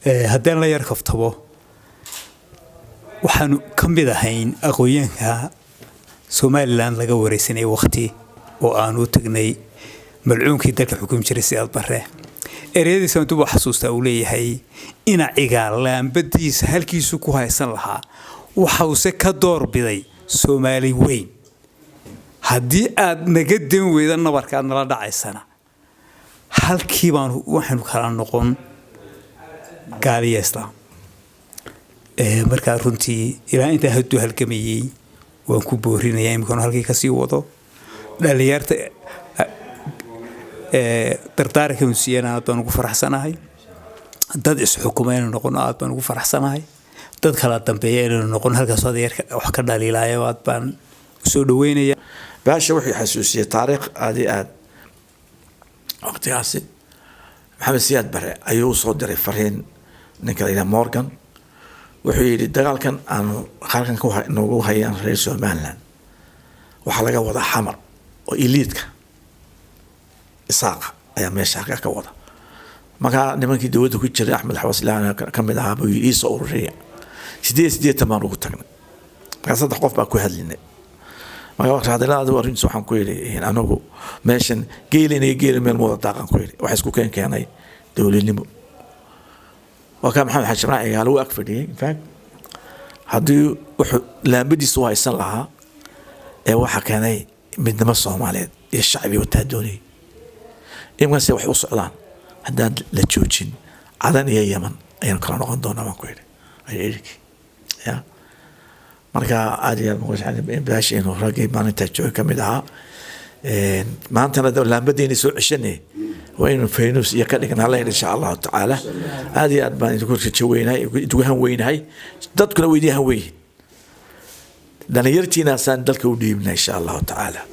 haddaan la yar kaftabo waxaanu ka mid ahayn aqooyanka Somaliland laga wareysanay waqti oo aanu tagnay malcuunkii dalka xukum jiray Siyaad Barre ereyadiisa intuu xasuusta uu leeyahay ina cigaal badiisa halkiisu ku haysan lahaa waxa uu se ka doorbiday Soomaali weyn haddii aad naga dan weyda nabarkaad nala dhacaysana halkii baan waxaanu kala noqon gaaliya islaam markaa runtii ilaa inta haddu halgamayay waan ku boorinayaa imkaan halkii ka sii wado dhalinyarta dardaarka muusiyana aad baan ugu faraxsanahay dad isxukumayna noqon aad baan ugu faraxsanahay dad kala dambeeya inay noqon halkaas adeerka wax ka dhaliilaayo aad baan soo dhaweynaya baasha wixii xasuusiyay taariikh aad waqtigaasi maxamed Siyaad Barre ayuu soo diray fariin ninka ila Morgan wuxuu yiri dagaalkan aanu halkan ku noogu hayaan reer Somaliland waxa laga wada xamar oo elite-ka isaaq ayaa meesha ka wada marka nimankii dawladda ku jiray Axmed Xawaslaan ka mid ahaa buu iisoo ururiyay sidee tamaan ugu tagnay marka saddex qof baa ku hadlinay marka waxa hadalada warinta waxaan ku yiri anagu meeshan geelinay meel mooda daaqan ku yiri waxa isku keenay dawladnimo وكان محمد حاج راعي قالوا أكفدي فاك هذا لابد يسوى يصل لها واحد كان من دمصهم عليه الشعبي والتهدوني يمكن سوى حوص علان هذا لتشوتشين عدن يا يمن أيام كانوا عندنا ما كوير أيك يا مركا عادي الموجود عن باش إنه راجع ما نتجه كمدها ما أنت هذا لابد يسوى عشني وين فينوس يكلكن عليه إن شاء الله تعالى هذه أدمان تقول كتشوينها يدوها وينها تدخل ويديها وين لأن يرتي ناسان دلك وديمنا إن شاء الله تعالى